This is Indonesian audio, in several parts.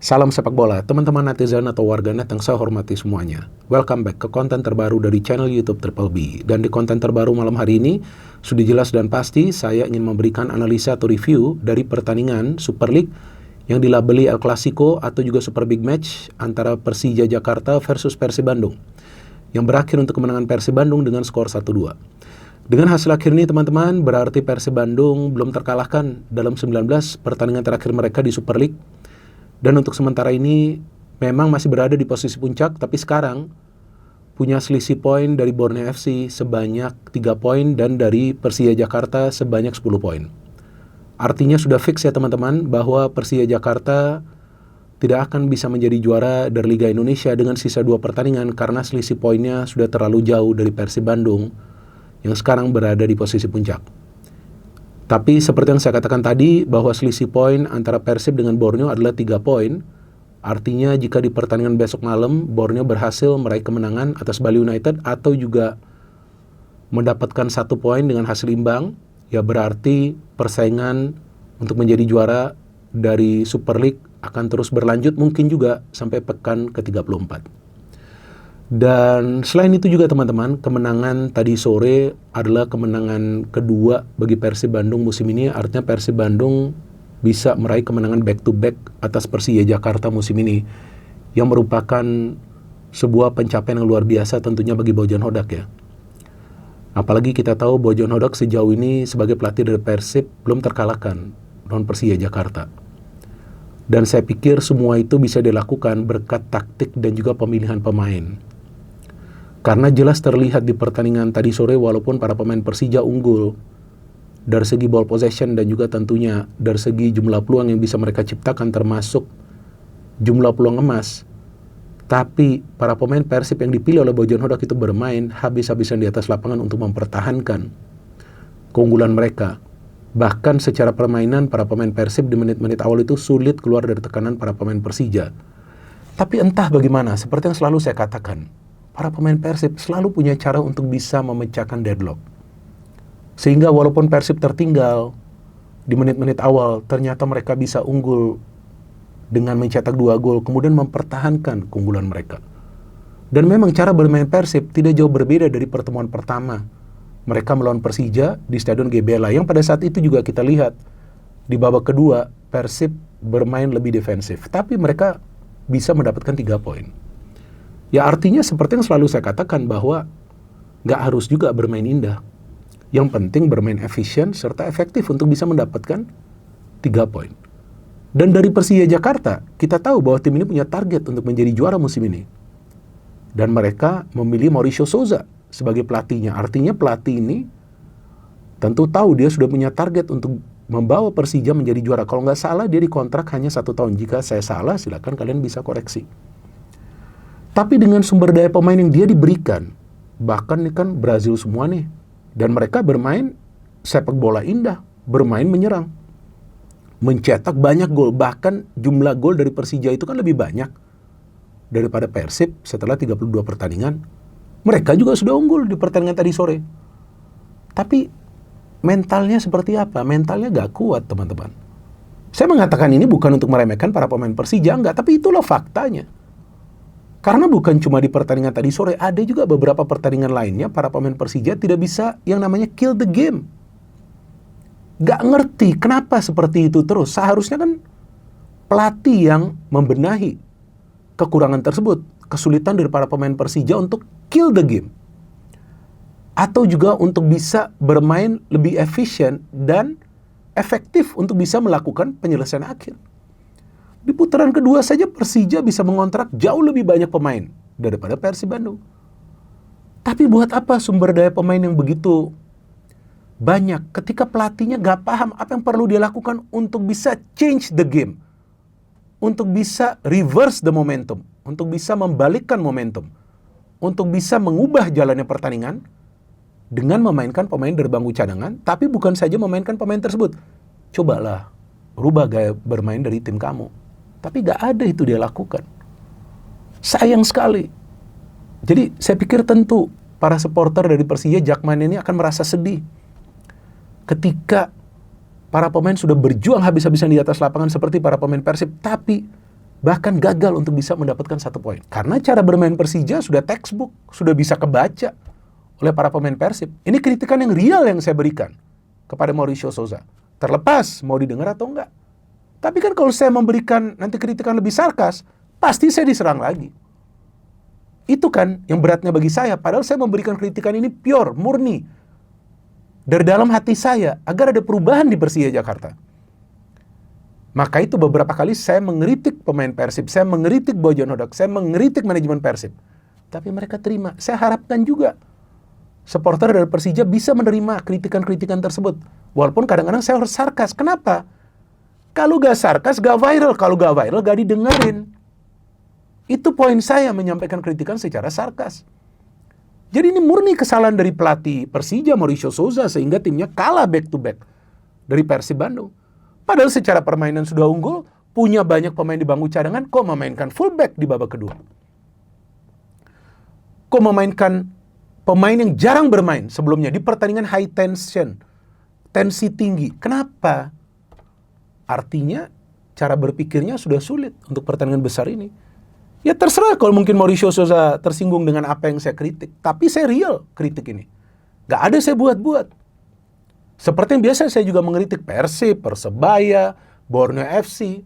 Salam sepak bola, teman-teman netizen atau warganet yang saya hormati semuanya. Welcome back ke konten terbaru dari channel YouTube Triple B. Dan di konten terbaru malam hari ini, sudah jelas dan pasti saya ingin memberikan analisa atau review dari pertandingan Super League yang dilabeli El Clasico atau juga Super Big Match antara Persija Jakarta versus Persib Bandung, yang berakhir untuk kemenangan Persib Bandung dengan skor 1-2. Dengan hasil akhir ini teman-teman, berarti Persib Bandung belum terkalahkan dalam 19 pertandingan terakhir mereka di Super League. Dan untuk sementara ini memang masih berada di posisi puncak, tapi sekarang punya selisih poin dari Borneo FC sebanyak 3 poin dan dari Persija Jakarta sebanyak 10 poin. Artinya sudah fix ya teman-teman bahwa Persija Jakarta tidak akan bisa menjadi juara dari Liga Indonesia dengan sisa 2 pertandingan karena selisih poinnya sudah terlalu jauh dari Persib Bandung yang sekarang berada di posisi puncak. Tapi seperti yang saya katakan tadi, bahwa selisih poin antara Persib dengan Borneo adalah 3 poin. Artinya jika di pertandingan besok malam Borneo berhasil meraih kemenangan atas Bali United atau juga mendapatkan 1 poin dengan hasil imbang, ya berarti persaingan untuk menjadi juara dari Super League akan terus berlanjut, mungkin juga sampai pekan ke-34. Dan selain itu juga teman-teman, kemenangan tadi sore adalah kemenangan kedua bagi Persib Bandung musim ini. Artinya Persib Bandung bisa meraih kemenangan back to back atas Persija Jakarta musim ini, yang merupakan sebuah pencapaian yang luar biasa tentunya bagi Bojan Hodak ya. Apalagi kita tahu Bojan Hodak sejauh ini sebagai pelatih dari Persib belum terkalahkan lawan Persija Jakarta. Dan saya pikir semua itu bisa dilakukan berkat taktik dan juga pemilihan pemain. Karena jelas terlihat di pertandingan tadi sore walaupun para pemain Persija unggul dari segi ball possession dan juga tentunya dari segi jumlah peluang yang bisa mereka ciptakan termasuk jumlah peluang emas. Tapi para pemain Persib yang dipilih oleh Bojan Hodak itu bermain habis-habisan di atas lapangan untuk mempertahankan keunggulan mereka. Bahkan secara permainan para pemain Persib di menit-menit awal itu sulit keluar dari tekanan para pemain Persija. Tapi entah bagaimana, seperti yang selalu saya katakan, para pemain Persib selalu punya cara untuk bisa memecahkan deadlock. Sehingga walaupun Persib tertinggal di menit-menit awal, ternyata mereka bisa unggul dengan mencetak 2 gol, kemudian mempertahankan keunggulan mereka. Dan memang cara bermain Persib tidak jauh berbeda dari pertemuan pertama mereka melawan Persija di Stadion GBLA, yang pada saat itu juga kita lihat di babak kedua Persib bermain lebih defensif, tapi mereka bisa mendapatkan 3 poin. Ya artinya seperti yang selalu saya katakan bahwa nggak harus juga bermain indah. Yang penting bermain efisien serta efektif untuk bisa mendapatkan 3 poin. Dan dari Persija Jakarta, kita tahu bahwa tim ini punya target untuk menjadi juara musim ini. Dan mereka memilih Mauricio Souza sebagai pelatihnya. Artinya pelatih ini tentu tahu dia sudah punya target untuk membawa Persija menjadi juara. Kalau nggak salah dia dikontrak hanya 1 tahun. Jika saya salah silakan kalian bisa koreksi. Tapi dengan sumber daya pemain yang dia diberikan, bahkan ini kan Brazil semua nih, dan mereka bermain sepak bola indah, bermain menyerang, mencetak banyak gol, bahkan jumlah gol dari Persija itu kan lebih banyak daripada Persib setelah 32 pertandingan. Mereka juga sudah unggul di pertandingan tadi sore. Tapi mentalnya seperti apa? Mentalnya gak kuat teman-teman. Saya mengatakan ini bukan untuk meremehkan para pemain Persija, enggak, tapi itulah faktanya. Karena bukan cuma di pertandingan tadi sore, ada juga beberapa pertandingan lainnya para pemain Persija tidak bisa yang namanya kill the game. Gak ngerti kenapa seperti itu terus. Seharusnya kan pelatih yang membenahi kekurangan tersebut, kesulitan dari para pemain Persija untuk kill the game. Atau juga untuk bisa bermain lebih efisien dan efektif untuk bisa melakukan penyelesaian akhir. Di putaran kedua saja Persija bisa mengontrak jauh lebih banyak pemain daripada Persib Bandung. Tapi buat apa sumber daya pemain yang begitu banyak ketika pelatihnya gak paham apa yang perlu dia lakukan untuk bisa change the game, untuk bisa reverse the momentum, untuk bisa membalikkan momentum, untuk bisa mengubah jalannya pertandingan dengan memainkan pemain dari bangku cadangan, tapi bukan saja memainkan pemain tersebut. Cobalah rubah gaya bermain dari tim kamu. Tapi gak ada itu dia lakukan. Sayang sekali. Jadi saya pikir tentu para supporter dari Persija Jakman ini akan merasa sedih ketika para pemain sudah berjuang habis-habisan di atas lapangan seperti para pemain Persib, tapi bahkan gagal untuk bisa mendapatkan 1 poin. Karena cara bermain Persija sudah textbook, sudah bisa kebaca oleh para pemain Persib. Ini kritikan yang real yang saya berikan kepada Mauricio Souza. Terlepas mau didengar atau enggak. Tapi kan kalau saya memberikan nanti kritikan lebih sarkas, pasti saya diserang lagi. Itu kan yang beratnya bagi saya. Padahal saya memberikan kritikan ini pure, murni. Dari dalam hati saya, agar ada perubahan di Persija Jakarta. Maka itu beberapa kali saya mengkritik pemain Persib, saya mengkritik Bojan Hodak, saya mengkritik manajemen Persib. Tapi mereka terima. Saya harapkan juga supporter dari Persija bisa menerima kritikan-kritikan tersebut. Walaupun kadang-kadang saya harus sarkas. Kenapa? Kalau gak sarkas, gak viral. Kalau gak viral, gak didengerin. Itu poin saya menyampaikan kritikan secara sarkas. Jadi ini murni kesalahan dari pelatih Persija, Mauricio Souza, sehingga timnya kalah back-to-back dari Persib Bandung. Padahal secara permainan sudah unggul, punya banyak pemain di bangku cadangan, kok memainkan fullback di babak kedua? Kok memainkan pemain yang jarang bermain sebelumnya di pertandingan high tension, tensi tinggi? Kenapa? Artinya cara berpikirnya sudah sulit untuk pertandingan besar ini. Ya terserah kalau mungkin Mauricio Souza tersinggung dengan apa yang saya kritik. Tapi saya real kritik ini. Gak ada saya buat-buat. Seperti yang biasa saya juga mengkritik Persib, Persebaya, Borneo FC.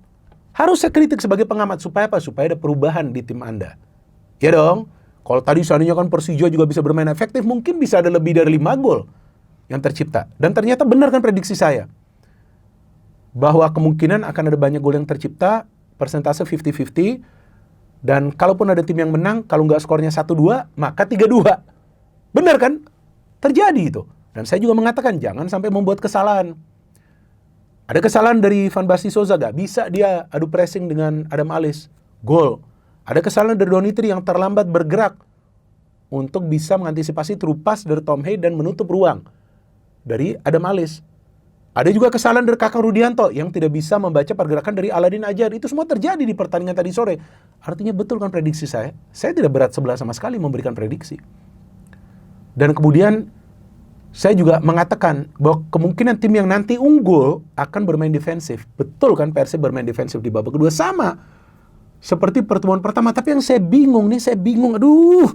Harus saya kritik sebagai pengamat. Supaya apa? Supaya ada perubahan di tim Anda. Ya dong. Kalau tadi seandainya kan Persija juga bisa bermain efektif, mungkin bisa ada lebih dari 5 gol yang tercipta. Dan ternyata benar kan prediksi saya. Bahwa kemungkinan akan ada banyak gol yang tercipta, persentase 50-50, dan kalaupun ada tim yang menang, kalau nggak skornya 1-2, maka 3-2. Benar kan? Terjadi itu. Dan saya juga mengatakan, jangan sampai membuat kesalahan. Ada kesalahan dari Van Basten Souza, nggak bisa dia adu pressing dengan Adam Alis. Gol. Ada kesalahan dari Donitri yang terlambat bergerak untuk bisa mengantisipasi through pass dari Tom Hay dan menutup ruang dari Adam Alis. Ada juga kesalahan dari Kakang Rudianto yang tidak bisa membaca pergerakan dari Aladin Ajar. Itu semua terjadi di pertandingan tadi sore. Artinya betul kan prediksi saya? Saya tidak berat sebelah sama sekali memberikan prediksi. Dan kemudian saya juga mengatakan bahwa kemungkinan tim yang nanti unggul akan bermain defensif. Betul kan Persib bermain defensif di babak kedua? Sama seperti pertemuan pertama. Tapi yang saya bingung. Aduh,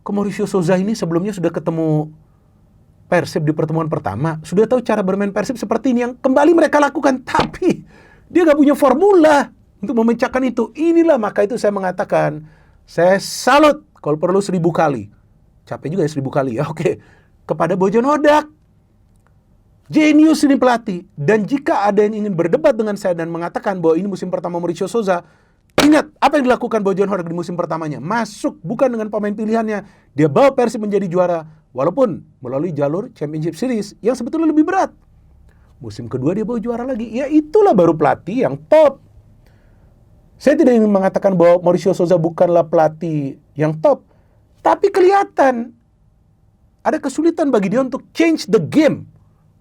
Mauricio Souza ini sebelumnya sudah ketemu Persib di pertemuan pertama, sudah tahu cara bermain Persib seperti ini yang kembali mereka lakukan, tapi dia gak punya formula untuk memecahkan itu. Inilah maka itu saya mengatakan, saya salut kalau perlu 1000 kali. Capek juga ya 1000 kali ya, oke. Kepada Bojan Hodak. Jenius ini pelatih. Dan jika ada yang ingin berdebat dengan saya dan mengatakan bahwa ini musim pertama Mauricio Souza, ingat apa yang dilakukan Bojan Hodak di musim pertamanya. Masuk bukan dengan pemain pilihannya. Dia bawa Persib menjadi juara. Walaupun melalui jalur Championship Series yang sebetulnya lebih berat. Musim kedua dia bawa juara lagi. Ya itulah baru pelatih yang top. Saya tidak ingin mengatakan bahwa Mauricio Souza bukanlah pelatih yang top. Tapi kelihatan ada kesulitan bagi dia untuk change the game.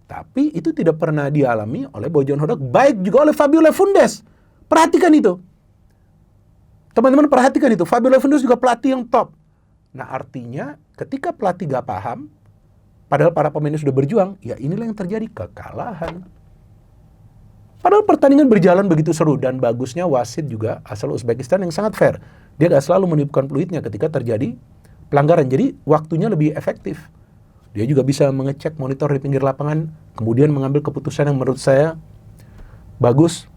Tapi itu tidak pernah dialami oleh Bojan Hodak. Baik juga oleh Fabio Lefundes. Perhatikan itu. Teman-teman perhatikan itu. Fabio Lefundes juga pelatih yang top. Nah artinya ketika pelatih gak paham, padahal para pemainnya sudah berjuang, ya inilah yang terjadi, kekalahan. Padahal pertandingan berjalan begitu seru dan bagusnya wasit juga asal Uzbekistan yang sangat fair. Dia gak selalu meniupkan peluitnya ketika terjadi pelanggaran, jadi waktunya lebih efektif. Dia juga bisa mengecek monitor di pinggir lapangan, kemudian mengambil keputusan yang menurut saya bagus.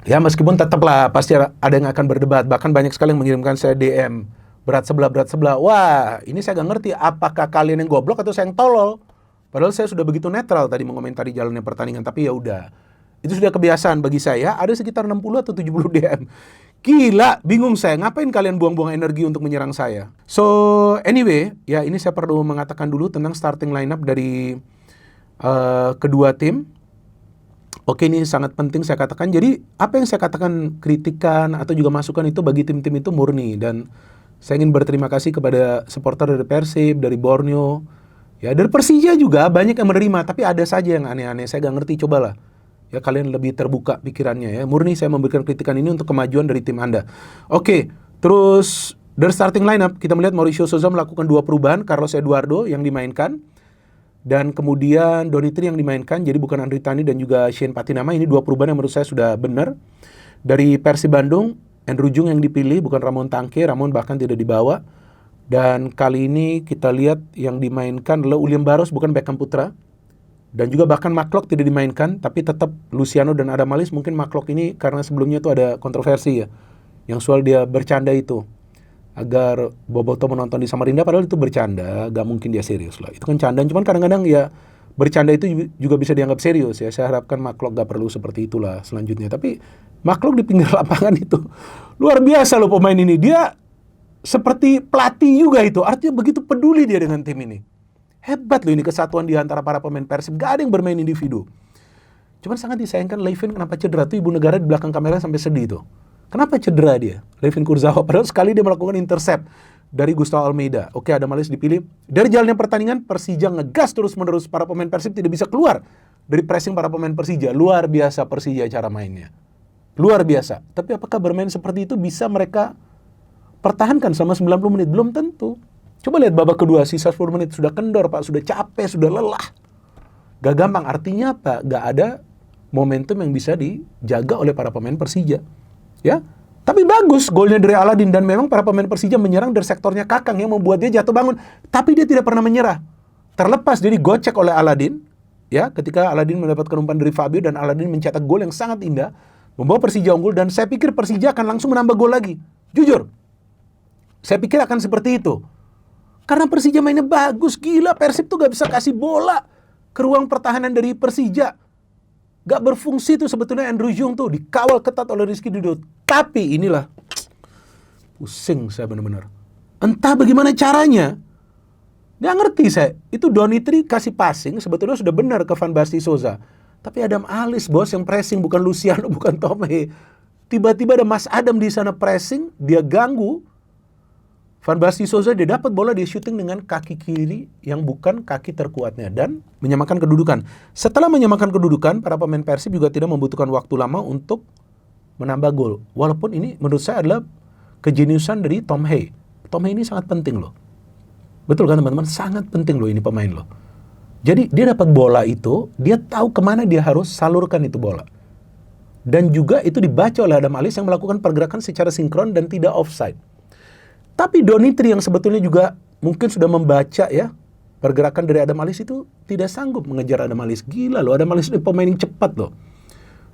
Ya meskipun tetaplah pasti ada yang akan berdebat, bahkan banyak sekali yang mengirimkan saya DM. Berat sebelah. Wah, ini saya gak ngerti apakah kalian yang goblok atau saya yang tolol. Padahal saya sudah begitu netral tadi mengomentari jalannya pertandingan. Tapi ya udah, itu sudah kebiasaan bagi saya. Ada sekitar 60 atau 70 DM. Gila, bingung saya. Ngapain kalian buang-buang energi untuk menyerang saya? So, anyway, ya ini saya perlu mengatakan dulu tentang starting lineup dari kedua tim. Oke, ini sangat penting saya katakan. Jadi, apa yang saya katakan kritikan atau juga masukan itu bagi tim-tim itu murni. Dan saya ingin berterima kasih kepada supporter dari Persib, dari Borneo, ya dari Persija juga banyak yang menerima, tapi ada saja yang aneh-aneh. Saya gak ngerti, cobalah. Ya kalian lebih terbuka pikirannya ya. Murni saya memberikan kritikan ini untuk kemajuan dari tim Anda. Oke, terus dari starting lineup kita melihat Mauricio Souza melakukan 2 perubahan, Carlos Eduardo yang dimainkan dan kemudian Donitri yang dimainkan. Jadi bukan Andri Tani dan juga Shane Patinama. Ini 2 perubahan yang menurut saya sudah benar. Dari Persib Bandung, Andrew Jung yang dipilih, bukan Ramon Tangke. Ramon bahkan tidak dibawa. Dan kali ini kita lihat yang dimainkan adalah William Barros, bukan Beckham Putra. Dan juga bahkan McLeod tidak dimainkan, tapi tetap Luciano dan Adam Malis. Mungkin McLeod ini karena sebelumnya itu ada kontroversi ya, yang soal dia bercanda itu, agar Boboto menonton di Samarinda, padahal itu bercanda, gak mungkin dia serius lah. Itu kan candaan, cuman kadang-kadang ya bercanda itu juga bisa dianggap serius ya. Saya harapkan McLeod gak perlu seperti itulah selanjutnya. Tapi McLeod di pinggir lapangan itu luar biasa loh pemain ini. Dia seperti pelatih juga itu. Artinya begitu peduli dia dengan tim ini. Hebat loh ini kesatuan di antara para pemain Persib. Gak ada yang bermain individu. Cuman sangat disayangkan Levin kenapa cedera tuh, ibu negara di belakang kamera sampai sedih tuh. Kenapa cedera dia? Levin Kurzawa. Padahal sekali dia melakukan intercept dari Gustavo Almeida. Oke, Adam Malis dipilih. Dari jalannya pertandingan, Persija ngegas terus-menerus. Para pemain Persib tidak bisa keluar dari pressing para pemain Persija. Luar biasa Persija cara mainnya. Luar biasa. Tapi apakah bermain seperti itu bisa mereka pertahankan selama 90 menit? Belum tentu. Coba lihat babak kedua, sisa 10 menit. Sudah kendor, Pak. Sudah capek, sudah lelah. Gak gampang. Artinya apa? Gak ada momentum yang bisa dijaga oleh para pemain Persija. Ya, tapi bagus golnya dari Aladin. Dan memang para pemain Persija menyerang dari sektornya Kakang yang membuat dia jatuh bangun. Tapi dia tidak pernah menyerah. Terlepas dari gocek oleh Aladin. Ya, ketika Aladin mendapatkan umpan dari Fabio dan Aladin mencetak gol yang sangat indah, membawa Persija unggul, dan saya pikir Persija akan langsung menambah gol lagi. Jujur, saya pikir akan seperti itu. Karena Persija mainnya bagus, gila. Persib tuh gak bisa kasih bola ke ruang pertahanan dari Persija. Gak berfungsi tuh sebetulnya Andrew Jung tuh. Dikawal ketat oleh Rizky Ridho. Tapi inilah, pusing saya benar-benar. Entah bagaimana caranya. Gak ngerti saya. Itu Donitri kasih passing, sebetulnya sudah benar ke Van Basten Souza. Tapi Adam Alis bos yang pressing, bukan Luciano, bukan Tomhe. Tiba-tiba ada Mas Adam di sana pressing, dia ganggu. Van Basten Souza dia dapat bola, dia shooting dengan kaki kiri yang bukan kaki terkuatnya dan menyamakan kedudukan. Setelah menyamakan kedudukan, para pemain Persib juga tidak membutuhkan waktu lama untuk menambah gol. Walaupun ini menurut saya adalah kejeniusan dari Tomhe. Tomhe ini sangat penting loh. Betul kan teman-teman? Sangat penting loh ini pemain loh. Jadi dia dapat bola itu, dia tahu kemana dia harus salurkan itu bola. Dan juga itu dibaca oleh Adam Alis yang melakukan pergerakan secara sinkron dan tidak offside. Tapi Donitri yang sebetulnya juga mungkin sudah membaca ya pergerakan dari Adam Alis itu tidak sanggup mengejar Adam Alis. Gila loh, Adam Alis ini pemain yang cepat loh.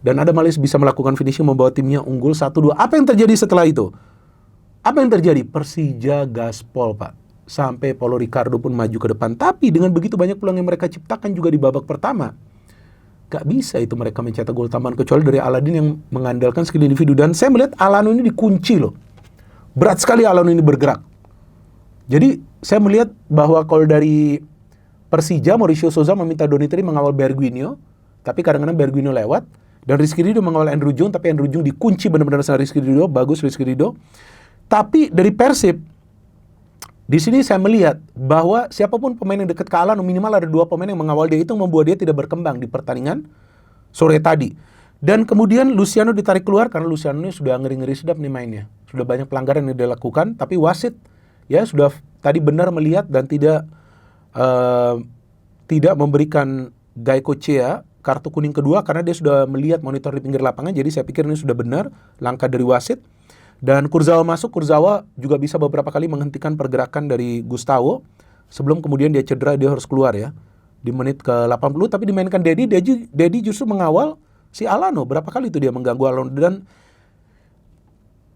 Dan Adam Alis bisa melakukan finishing membawa timnya unggul 1-2. Apa yang terjadi setelah itu? Apa yang terjadi? Persija gaspol Pak. Sampai Paulo Ricardo pun maju ke depan. Tapi dengan begitu banyak peluang yang mereka ciptakan juga di babak pertama, gak bisa itu mereka mencetak gol tambahan kecuali dari Aladin yang mengandalkan skill individu. Dan saya melihat Alano ini dikunci loh. Berat sekali Alano ini bergerak. Jadi saya melihat bahwa kalau dari Persija, Mauricio Souza meminta Donitri mengawal Berguinho, tapi kadang-kadang Berguinho lewat. Dan Rizky Ridho mengawal Andrew Jung, tapi Andrew Jung dikunci benar-benar sama Rizky Ridho. Bagus Rizky Ridho. Tapi dari Persib, di sini saya melihat bahwa siapapun pemain yang dekat ke Alano, minimal ada 2 pemain yang mengawal dia, itu membuat dia tidak berkembang di pertandingan sore tadi. Dan kemudian Luciano ditarik keluar karena Luciano ini sudah ngeri-ngeri sedap nih mainnya. Sudah banyak pelanggaran yang dilakukan, tapi wasit ya sudah tadi benar melihat dan tidak memberikan Gaikochea kartu kuning kedua karena dia sudah melihat monitor di pinggir lapangan. Jadi saya pikir ini sudah benar langkah dari wasit. Dan Kurzawa masuk, Kurzawa juga bisa beberapa kali menghentikan pergerakan dari Gustavo. Sebelum kemudian dia cedera, dia harus keluar ya. Di menit ke-80, tapi dimainkan Dedi justru mengawal si Alano. Berapa kali itu dia mengganggu Alano. Dan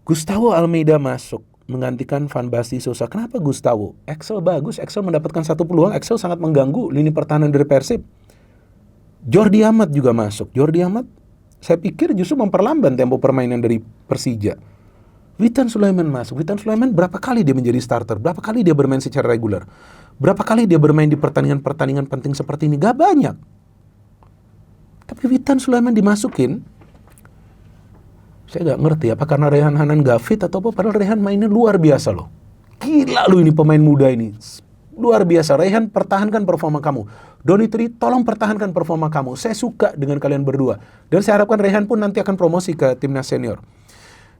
Gustavo Almeida masuk, menggantikan Van Basten Souza. Kenapa Gustavo? Axel bagus, Axel mendapatkan 1 peluang. Axel sangat mengganggu lini pertahanan dari Persib. Jordi Amat juga masuk. Jordi Amat, saya pikir justru memperlambat tempo permainan dari Persija. Witan Sulaiman masuk. Witan Sulaiman berapa kali dia menjadi starter? Berapa kali dia bermain secara reguler? Berapa kali dia bermain di pertandingan-pertandingan penting seperti ini? Gak banyak. Tapi Witan Sulaiman dimasukin. Saya gak ngerti apa karena Rehan Hanan gak fit atau apa. Padahal Rehan mainnya luar biasa loh. Gila loh ini pemain muda ini. Luar biasa. Rehan, pertahankan performa kamu. Donitri, tolong pertahankan performa kamu. Saya suka dengan kalian berdua. Dan saya harapkan Rehan pun nanti akan promosi ke timnas senior.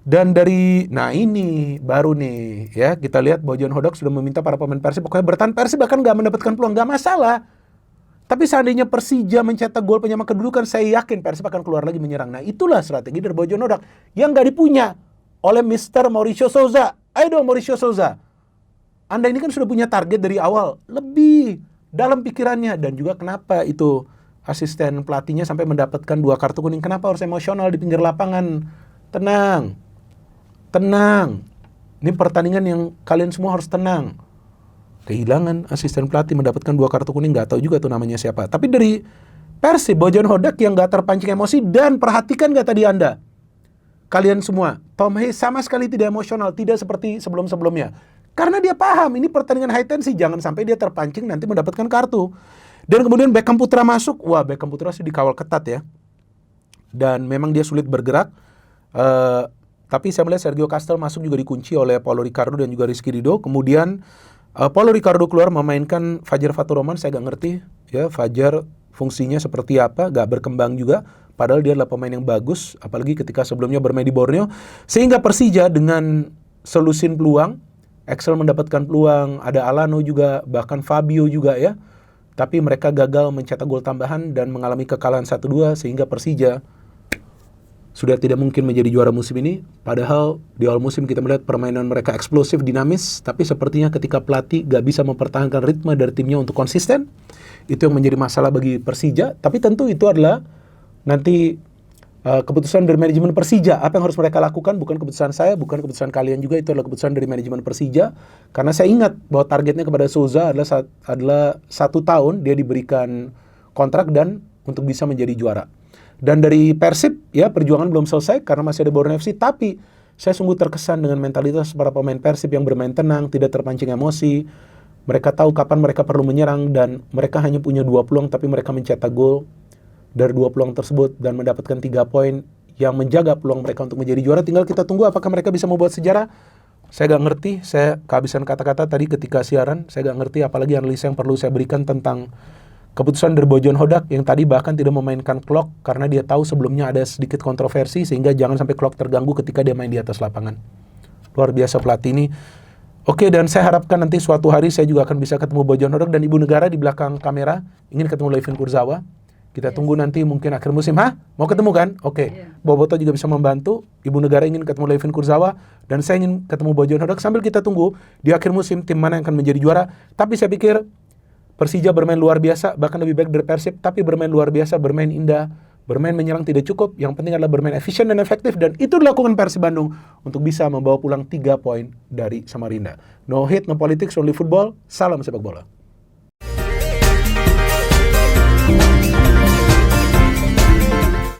Dan dari, nah ini baru nih ya, kita lihat Bojan Hodak sudah meminta para pemain Persib pokoknya bertahan. Persib bahkan gak mendapatkan peluang, gak masalah. Tapi seandainya Persija mencetak gol penyama kedudukan, saya yakin Persib akan keluar lagi menyerang. Nah, itulah strategi dari Bojan Hodak yang nggak dipunya oleh Mr. Mauricio Souza. Ayo dong Mauricio Souza. Anda ini kan sudah punya target dari awal, lebih dalam pikirannya. Dan juga kenapa itu asisten pelatihnya sampai mendapatkan 2 kartu kuning. Kenapa harus emosional di pinggir lapangan? Tenang. Tenang. Ini pertandingan yang kalian semua harus tenang. Kehilangan asisten pelatih mendapatkan 2 kartu kuning, nggak tahu juga tuh namanya siapa. Tapi dari Persib, Bojan Hodak yang nggak terpancing emosi. Dan perhatikan nggak tadi Anda, kalian semua, Tom Hayes sama sekali tidak emosional, tidak seperti sebelum-sebelumnya. Karena dia paham ini pertandingan high tensi, jangan sampai dia terpancing nanti mendapatkan kartu. Dan kemudian Beckham Putra masuk, wah Beckham Putra sih dikawal ketat ya. Dan memang dia sulit bergerak. Tapi saya melihat Sergio Castel masuk juga dikunci oleh Paulo Ricardo dan juga Rizky Ridho. Kemudian Paulo Ricardo keluar memainkan Fajar Faturrahman. Saya gak ngerti ya Fajar fungsinya seperti apa, gak berkembang juga. Padahal dia adalah pemain yang bagus, apalagi ketika sebelumnya bermain di Borneo. Sehingga Persija dengan selusin peluang, Axel mendapatkan peluang, ada Alano juga, bahkan Fabio juga ya. Tapi mereka gagal mencetak gol tambahan dan mengalami kekalahan 1-2 sehingga Persija sudah tidak mungkin menjadi juara musim ini. Padahal di awal musim kita melihat permainan mereka eksplosif, dinamis. Tapi sepertinya ketika pelatih gak bisa mempertahankan ritme dari timnya untuk konsisten, itu yang menjadi masalah bagi Persija. Tapi tentu itu adalah nanti keputusan dari manajemen Persija. Apa yang harus mereka lakukan bukan keputusan saya, bukan keputusan kalian juga. Itu adalah keputusan dari manajemen Persija. Karena saya ingat bahwa targetnya kepada Souza adalah 1 tahun dia diberikan kontrak dan untuk bisa menjadi juara. Dan dari Persib, ya perjuangan belum selesai karena masih ada Borneo FC. Tapi saya sungguh terkesan dengan mentalitas para pemain Persib yang bermain tenang, tidak terpancing emosi. Mereka tahu kapan mereka perlu menyerang dan mereka hanya punya 2 peluang tapi mereka mencetak gol dari 2 peluang tersebut dan mendapatkan 3 poin yang menjaga peluang mereka untuk menjadi juara. Tinggal kita tunggu apakah mereka bisa membuat sejarah. Saya gak ngerti, saya kehabisan kata-kata tadi ketika siaran. Saya gak ngerti apalagi analisa yang perlu saya berikan tentang keputusan dari Bojan Hodak yang tadi bahkan tidak memainkan clock karena dia tahu sebelumnya ada sedikit kontroversi sehingga jangan sampai clock terganggu ketika dia main di atas lapangan. Luar biasa pelatih ini. Oke, dan saya harapkan nanti suatu hari saya juga akan bisa ketemu Bojan Hodak dan Ibu Negara di belakang kamera. Ingin ketemu Levin Kurzawa. Kita tunggu nanti mungkin akhir musim. Mau ketemu kan? Oke. Boboto juga bisa membantu. Ibu Negara ingin ketemu Levin Kurzawa. Dan saya ingin ketemu Bojan Hodak. Sambil kita tunggu di akhir musim tim mana yang akan menjadi juara. Tapi saya pikir Persija bermain luar biasa. Bahkan lebih baik dari Persib. Tapi bermain luar biasa, bermain indah. Bermain menyerang tidak cukup. Yang penting adalah bermain efisien dan efektif. Dan itu dilakukan Persib Bandung untuk bisa membawa pulang 3 poin dari Samarinda. No hate, no politics, only football. Salam sepak bola.